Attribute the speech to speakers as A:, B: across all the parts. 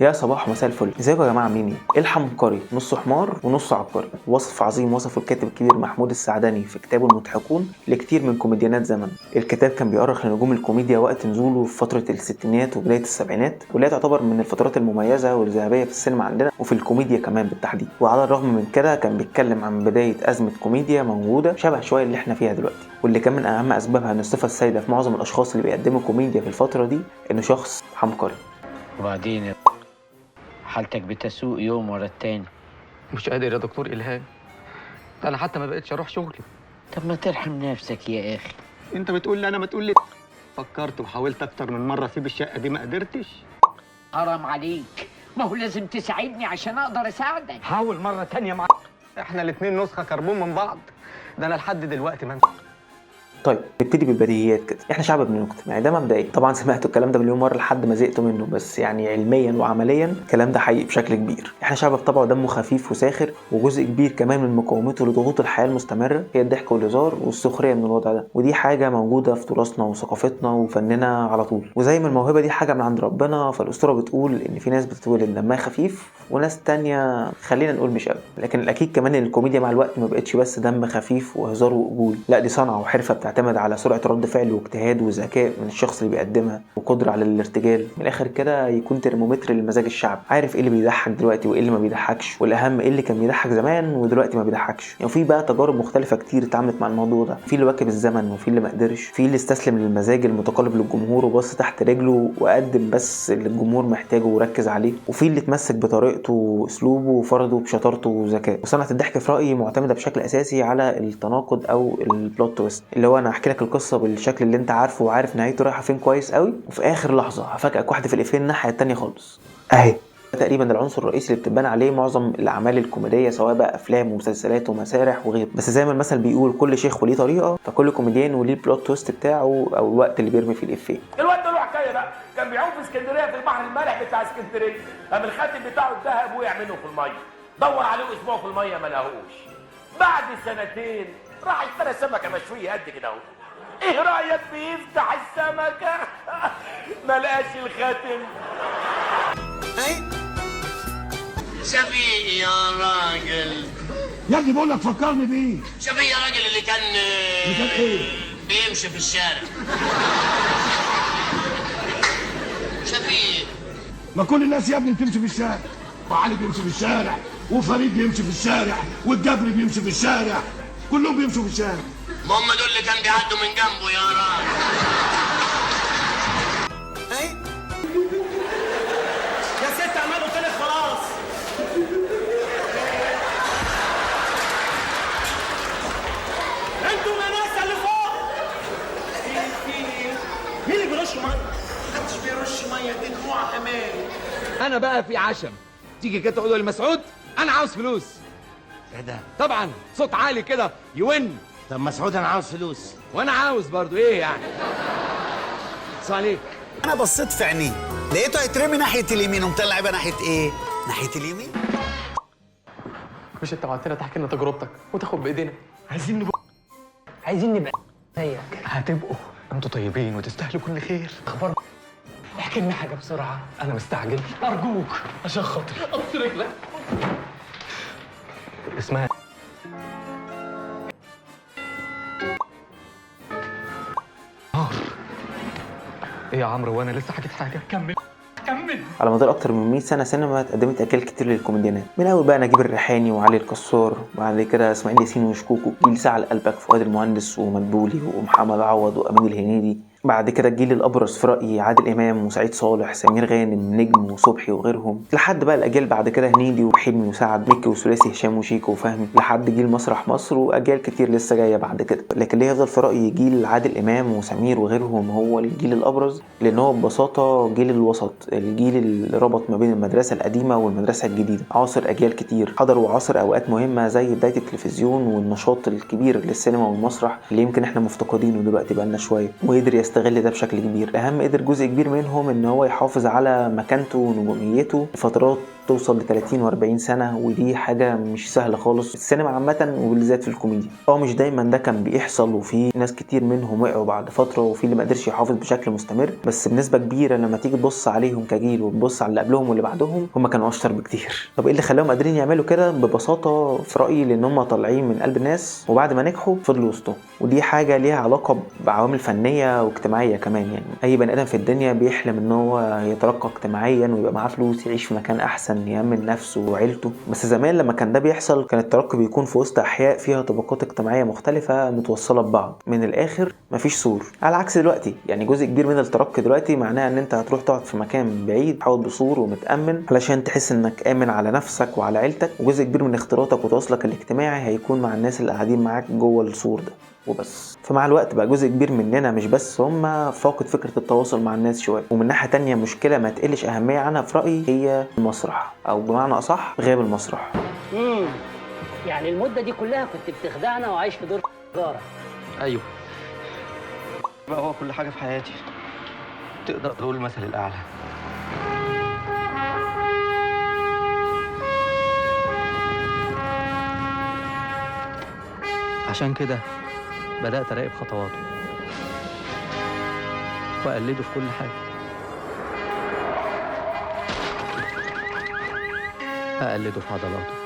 A: يا صباح مساء الفل، ازيكم يا جماعه؟ عاملين ايه؟ الحمقري نص حمار ونص عبقري، وصف عظيم وصفه الكاتب الكبير محمود السعدني في كتابه المضحكون لكتير من كوميديانات زمن. الكتاب كان بيؤرخ لنجوم الكوميديا وقت نزوله في فتره الستينات وبدايه السبعينات، واللي تعتبر من الفترات المميزه والذهبيه في السينما عندنا وفي الكوميديا كمان بالتحديد. وعلى الرغم من كده كان بيتكلم عن بدايه ازمه كوميديا موجوده شبه شويه اللي احنا فيها دلوقتي، واللي كان من اهم اسبابها ان الصفه السائده في معظم الاشخاص اللي بيقدموا كوميديا في الفتره دي انه شخص حمقري.
B: وبعدين حالتك بتسوء يوم ورا التاني.
C: مش قادر يا دكتور إلهام. أنا حتى ما بقتش أروح شغلي.
B: طب ما ترحم نفسك يا أخي.
C: أنت بتقول لي أنا ما تقول لي. فكرت وحاولت أكتر من مرة أسيب الشقة دي ما قدرتش.
B: حرام عليك، ما هو لازم تساعدني عشان أقدر أساعدك.
C: حاول مرة تانية إحنا الاتنين نسخة كربون من بعض. ده أنا لحد دلوقتي ما
A: طيب نبتدي بالبديهيات كده، احنا شعب بنكتب، يعني ده مبدئيا. طبعا سمعتوا الكلام ده مليون مره لحد ما زهقتوا منه، بس يعني علميا وعمليا الكلام ده حقيقي بشكل كبير. احنا شعب بطبعه دمه خفيف وساخر، وجزء كبير كمان من مقاومته لضغوط الحياه المستمره هي الضحك والهزار والسخريه من الوضع ده، ودي حاجه موجوده في تراثنا وثقافتنا وفننا على طول. وزي ما الموهبه دي حاجه من عند ربنا، فالاسطوره بتقول ان في ناس بتتولد دمها خفيف وناس تانية خلينا نقول مش قوي. لكن الاكيد كمان ان الكوميديا مع الوقت ما بقتش بس دم خفيف وهزار وقبول، لا دي صنعه وحرفه بتعتمد على سرعه رد فعل واجتهاد وذكاء من الشخص اللي بيقدمها، وقدره على الارتجال. من الاخر كده يكون ترمومتر للمزاج الشعب، عارف ايه اللي بيضحك دلوقتي وايه اللي ما بيضحكش، والاهم ايه اللي كان بيضحك زمان ودلوقتي ما بيضحكش. يعني في بقى تجارب مختلفه كتير اتعاملت مع الموضوع ده، في اللي واكب الزمن وفي اللي ما قدرش، في اللي استسلم للمزاج المتقلب للجمهور وبص تحت رجله وقدم بس اللي الجمهور محتاجه وركز عليه، وفي اللي اتمسك بطريقته واسلوبه وفرضه بشطارته وذكاء. وصنعه الضحك في رايي معتمده بشكل اساسي على التناقض او البلوت تويست، اللي هو انا هحكي لك القصه بالشكل اللي انت عارفه وعارف نهايته رايحه فين كويس قوي، وفي اخر لحظه هفاجئك واحده في الافيه الناحيه التانيه خالص اهي. ده تقريبا العنصر الرئيسي اللي بتبان عليه معظم الاعمال الكوميديه، سواء بقى افلام ومسلسلات ومسارح وغيره. بس زي ما المثل بيقول كل شيخ وليه طريقه، فكل كوميديان وليه البلوت تويست بتاعه او الوقت اللي بيرمي فيه الافيه.
D: الواد ده له حكايه بقى، كان بيعوم في اسكندريه في البحر المالح بتاع اسكندريه، قام الخاتم بتاعه الذهب وقع منه في الميه، دور عليه اسبوع في الميه ما لقاهوش. بعد سنتين راح اشترى سمكه مشويه قد كده اهو. ايه رايك بيفتح السمكه ما لقاش الخاتم.
E: شفيق يا راجل،
F: يا ابني بقول لك فكرني بيه.
E: شفيق يا راجل اللي كان
F: ايه؟
E: بيمشي في الشارع. شفيق،
F: ما كل الناس يا ابني بتمشي في الشارع، وعلي بيمشي في الشارع، وفريد بيمشي في الشارع، والجبري بيمشي في الشارع، كلهم بيمشوا في الشارع.
E: ما هم دول اللي كان بيعدوا من جنبه يا راجل.
D: يا ست عمال قلت لك خلاص. انتوا الناس اللي فوق. مين اللي بيرش ميه؟
E: محدش بيرش ميه، دي دموع كمان.
G: انا بقى في عشم تيجي كده تقول لمسعود انا عاوز فلوس.
E: ايه ده؟
G: طبعا صوت عالي كده يون.
E: طب مسعود انا عاوز فلوس.
G: وانا عاوز برضو ايه يعني. صح عليك.
H: انا بصيت في عينيه لقيته هيترمي ناحيه اليمين، ومطلع يبقى ناحيه ايه؟ ناحيه اليمين.
C: مش أنت وعدتنا تحكي لنا تجربتك وتاخد بإيدينا.
I: عايزين نبقى زيك.
C: هتبقوا أنتوا طيبين وتستاهلوا كل خير.
I: اخبار احكي لنا حاجه بسرعه.
C: أنا مستعجل.
I: ارجوك عشان خاطري.
C: قص رجلك. اسمها ايه يا عمرو، وانا لسه حكيت حاجه؟
I: كمل.
A: على مدار اكتر من 100 سنه سينما اتقدمت اجيال كتير للكوميديانات، من اول بقى نجيب الريحاني وعلي الكسار، وبعد كده اسماعيل ياسين وشكوكو، جيل سعد قلبك فؤاد المهندس ومدبولي ومحمد عوض وامين الهنيدي. بعد كده الجيل الابرز في رايي عادل امام وسعيد صالح سمير غانم نجم وصبحي وغيرهم، لحد بقى الاجيال بعد كده هنيدي وحلمي وسعد مكي وثلاثي هشام وشيكو وفهمي، لحد جيل مسرح مصر واجيال كتير لسه جايه بعد كده. لكن اللي يفضل في رايي جيل عادل امام وسمير وغيرهم هو الجيل الابرز، لان هو ببساطه جيل الوسط، الجيل اللي ربط ما بين المدرسه القديمه والمدرسه الجديده، عاصر اجيال كتير، حضروا وعاصر اوقات مهمه زي بدايه التلفزيون والنشاط الكبير للسينما والمسرح اللي يمكن احنا مفتقدينه دلوقتي بقالنا شويه، وقدر يستغل ده بشكل كبير. اهم قدر جزء كبير منهم ان هو يحافظ على مكانته ونجوميته لفترات توصل ل 30 و40 سنه، ودي حاجه مش سهله خالص في السينما عامه وبالذات في الكوميديا. مش دايما ده كان بيحصل، وفي ناس كتير منهم وقعوا بعد فتره، وفي اللي ما قدرش يحافظ بشكل مستمر، بس بنسبه كبيره لما تيجي تبص عليهم كجيل وتبص على اللي قبلهم واللي بعدهم هم كانوا اشطر بكتير. طب ايه اللي خلاهم قادرين يعملوا كده؟ ببساطه في رايي لان هم طالعين من قلب الناس، وبعد ما نجحوا فضلوا وسطهم، ودي حاجه ليها علاقه بعوامل فنيه واجتماعيه كمان. يعني اي بني ادم في الدنيا بيحلم ان هو يترقى اجتماعيا ويبقى معاه فلوس، يعيش في مكان احسن، يامن نفسه وعيلته. بس زمان لما كان ده بيحصل كان الترقي بيكون في وسط احياء فيها طبقات اجتماعيه مختلفه متوصله ببعض، من الاخر مفيش سور. على عكس دلوقتي، يعني جزء كبير من الترقي دلوقتي معناه ان انت هتروح تقعد في مكان بعيد حاول بسور ومتامن علشان تحس انك امن على نفسك وعلى عيلتك، وجزء كبير من اختلاطك وتواصلك الاجتماعي هيكون مع الناس اللي قاعدين معاك جوه السور ده وبس. فمع الوقت بقى جزء كبير مننا مش بس هم فاقد فكرة التواصل مع الناس شوية. ومن ناحية تانية مشكلة ما تقلش أهمية عنها في رأيي هي المسرح، أو بمعنى أصح غياب المسرح.
I: يعني المدة دي كلها كنت بتخدعنا وعايش في دور جارة.
C: ايوه بقى هو كل حاجه في حياتي، تقدر تقول المثل الاعلى. عشان كده بدات اراقب خطواته واقلده في كل حاجه. اقلده في عضلاته،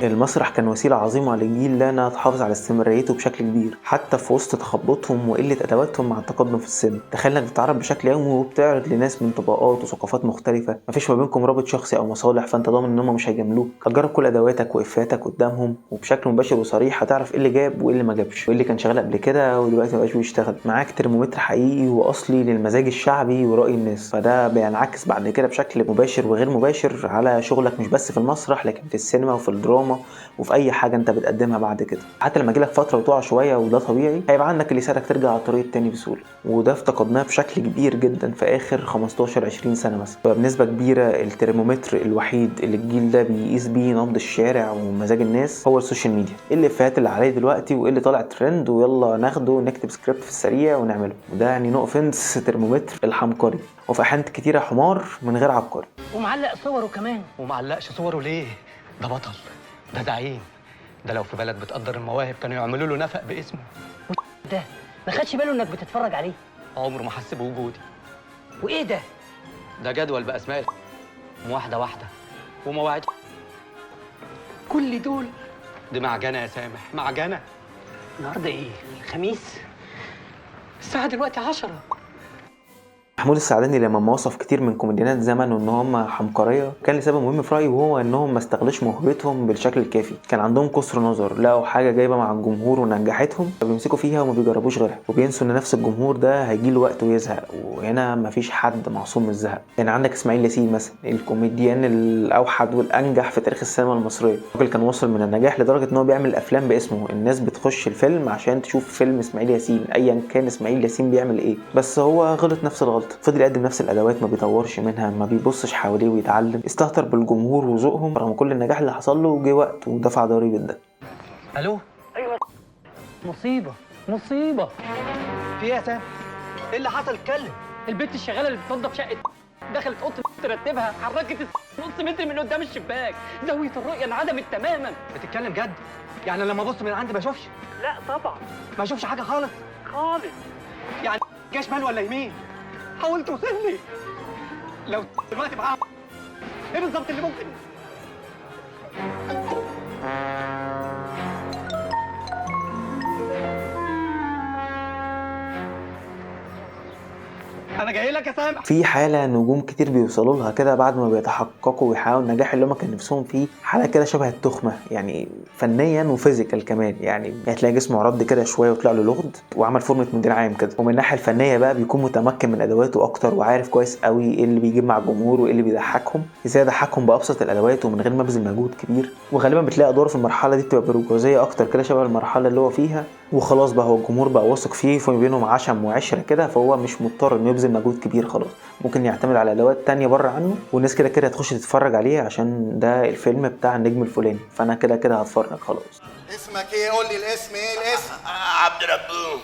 A: المسرح كان وسيلة عظيمة للجيل ده انها تحافظ على استمراريته بشكل كبير حتى في وسط تخبطهم وقلة ادواتهم مع التقدم في السن. تخيل انك بتتعرض بشكل يومي وبتعرض لناس من طبقات وثقافات مختلفة، مفيش ما بينكم رابط شخصي او مصالح، فانت ضامن ان هم مش هيجاملوك. هتجرب كل ادواتك وافاتك قدامهم وبشكل مباشر وصريح هتعرف ايه اللي جاب وايه اللي ما جابش، وايه اللي كان شغال قبل كده ودلوقتي مبقاش بيشتغل. معاك ترمومتر حقيقي واصلي للمزاج الشعبي ورأي الناس، فده بينعكس بعد كده بشكل مباشر وغير مباشر على شغلك مش بس في المسرح لكن في السينما وفي الدراما وفي اي حاجه انت بتقدمها بعد كده. حتى لما يجيلك فتره وتقع شويه وده طبيعي، هيبقى عندك اللي يساعدك ترجع على الطريق التاني بسهوله، وده افتقدناه بشكل كبير جدا في اخر 15-20 سنه مثلا. فبنسبه كبيره الترمومتر الوحيد اللي الجيل ده بيقيس بيه نبض الشارع ومزاج الناس هو السوشيال ميديا. ايه اللي فات اللي عليه دلوقتي وايه اللي طالع ترند ويلا ناخده ونكتب سكريبت في السريع ونعمله، وده يعني نو اوفنس ترمومتر الحمقري، وفي احيان كتيره حمار من غير عبقري.
I: ومعلق صوره كمان.
C: ومعلقش صوره ليه؟ ده بطل، ده زعيم، ده لو في بلد بتقدر المواهب كانوا يعملوا له نفق باسمه.
I: ده ما خدش باله انك بتتفرج عليه؟
C: عمره ما حس بوجودي.
I: وايه ده؟
C: ده جدول باسماء واحده واحده ومواعيد.
I: كل دول
C: دي معجنه يا سامح، معجنه.
I: النهارده ايه؟ الخميس؟ الساعه دلوقتي 10.
A: محمود السعداني لما وصف كتير من كوميديانات زمنه ان هم حمقريه كان لسبب مهم في رايي، وهو انهم ما استغلوش موهبتهم بالشكل الكافي. كان عندهم قصر نظر، لقوا حاجه جايبه مع الجمهور ونجحتهم فبيمسكوا فيها وما بيجربوش غيرها، وبينسوا ان نفس الجمهور ده هيجيله وقت ويزهق، وهنا مفيش حد معصوم من الزهق. يعني عندك اسماعيل ياسين مثلا، الكوميديان الاوحد والانجح في تاريخ السينما المصريه. الراجل كان واصل من النجاح لدرجه ان هو بيعمل افلام باسمه، الناس بتخش الفيلم عشان تشوف فيلم اسماعيل ياسين ايا كان اسماعيل ياسين بيعمل ايه. بس هو غلط نفس الغلطه، فضل يقدم نفس الادوات، ما بيطورش منها، ما بيبصش حواليه ويتعلم، استهتر بالجمهور وذوقهم رغم كل النجاح اللي حصل له، وجه وقت ودفع ضريبه ده.
C: الو.
I: ايوه مصيبه مصيبه.
C: في ايه يا سامح؟ ايه اللي حصل؟ اتكلم.
I: البنت الشغاله اللي بتنظف شقه دخلت اوضه ترتبها، حركت نص متر من قدام الشباك، زاويه الرؤيه انعدمت تماما.
C: بتتكلم جد؟ يعني لما ابص من عندي ما اشوفش؟
I: لا طبعا
C: ما اشوفش حاجه خالص
I: خالص.
C: يعني جه شمال ولا يمين؟ حاول توصلني. لو دلوقتي معاهم ايه بالظبط اللي ممكن؟ انا جاي لك يا سامح.
A: في حاله نجوم كتير بيوصلوا لها كده بعد ما بيتحققوا ويحققوا النجاح اللي هم كان نفسهم فيه، حاله كده شبه التخمه، يعني فنيا وفيزيكال كمان. يعني هتلاقي جسمه رد كده شويه وطلع له لغد وعمل فورمه مدير عام كده. ومن الناحيه الفنيه بقى بيكون متمكن من ادواته اكتر وعارف كويس قوي ايه اللي بيجيب مع الجمهور وايه اللي بيضحكهم، ازاي يضحكهم بابسط الادوات ومن غير ما يبذل مجهود كبير. وغالبا بتلاقي ادواره في المرحله دي بتبقى برجوازيه اكتر كده شبه المرحله اللي هو فيها، وخلاص بقى هو الجمهور بقى واثق فيه، فما بينهم عشم وعشره كده، فهو مش مضطر انه يبذل مجهود كبير. خلاص ممكن يعتمد على ادوات تانية بره عنه، والناس كده كده هتخش تتفرج عليه عشان ده الفيلم بتاع النجم الفلاني، فانا كده كده هتفرج خلاص.
H: اسمك ايه؟ قول لي الاسم. ايه الاسم؟
E: عبد ربهم.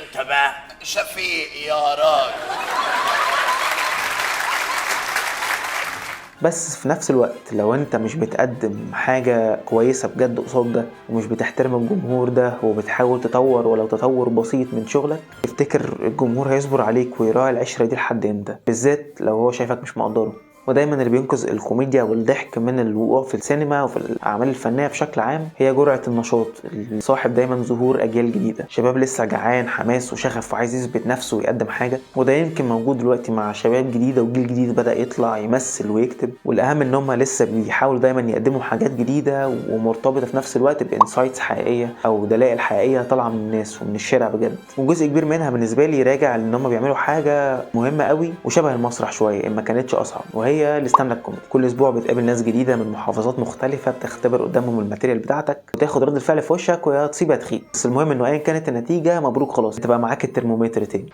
E: انت بقى شفيق يا راجل.
A: بس في نفس الوقت لو انت مش بتقدم حاجة كويسة بجد قصاد ده، ومش بتحترم الجمهور ده، وبتحاول تطور ولو تطور بسيط من شغلك، افتكر الجمهور هيصبر عليك ويراعي العشرة دي لحد امتى، بالذات لو هو شايفك مش مقدره. ودايما اللي بينقذ الكوميديا والضحك من الوقوع في السينما وفي الاعمال الفنيه بشكل عام هي جرعه النشاط اللي صاحب دايما ظهور اجيال جديده، شباب لسه جعان حماس وشغف وعايز يثبت نفسه ويقدم حاجه. وده يمكن موجود دلوقتي مع شباب جديده وجيل جديد بدا يطلع يمثل ويكتب، والاهم ان هم لسه بيحاولوا دايما يقدموا حاجات جديده ومرتبطه في نفس الوقت بانسايتس حقيقيه او دلائل حقيقيه طالعه من الناس ومن الشارع بجد. وجزء كبير منها بالنسبه لي راجع ان هم بيعملوا حاجه مهمه قوي وشبه المسرح شويه، ما كانتش اصعب، وهي الستاند اب كوميدي. كل اسبوع بتقابل ناس جديده من محافظات مختلفه، بتختبر قدامهم الماتيريال بتاعتك وتاخد رد الفعل في وشك ويا تصيب يا تخيب، بس المهم انه ايا كانت النتيجه مبروك خلاص، تبقى معاك الترمومتر تاني.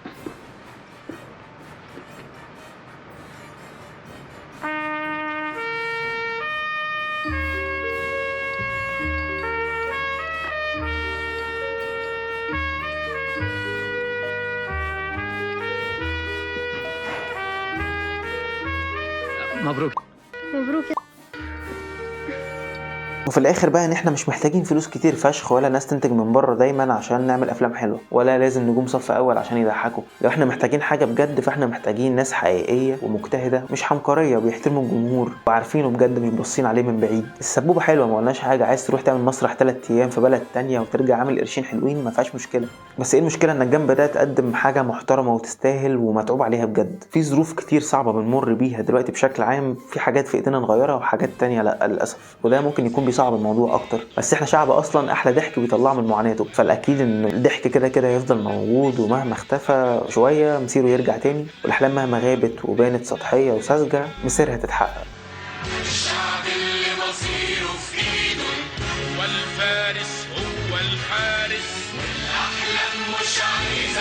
G: مبروك.
J: مبروك.
A: وفي الاخر بقى ان احنا مش محتاجين فلوس كتير فشخ ولا ناس تنتج من بره دايما عشان نعمل افلام حلوه، ولا لازم نجوم صف اول عشان يضحكوا. لو احنا محتاجين حاجه بجد فاحنا محتاجين ناس حقيقيه ومجتهده مش حمقريه وبيحترموا الجمهور وعارفينه بجد مش باصين عليه من بعيد. السبوبه حلوه ما قلناش حاجه، عايز تروح تعمل مسرح 3 ايام في بلد تانية وترجع عامل قرشين حلوين ما فيهاش مشكله، بس ايه المشكله انك جنب ده تقدم حاجه محترمه وتستاهل ومتعوب عليها بجد. في ظروف كتير صعبه بنمر بيها دلوقتي بشكل عام، في حاجات في ايدينا نغيرها وحاجات تانية لا للاسف، وده ممكن يكون بيصعب الموضوع اكتر. بس احنا شعب اصلا احلى ضحك بيطلعه من معاناته، فالاكيد ان الضحك كده كده يفضل موجود، ومهما اختفى شويه مصيره يرجع تاني، والاحلام مهما غابت وبانت سطحيه وساذجه مصيرها تتحقق.
E: الشعب اللي مصيره في ايده والفارس هو الحارس، والاحلام مش عايزه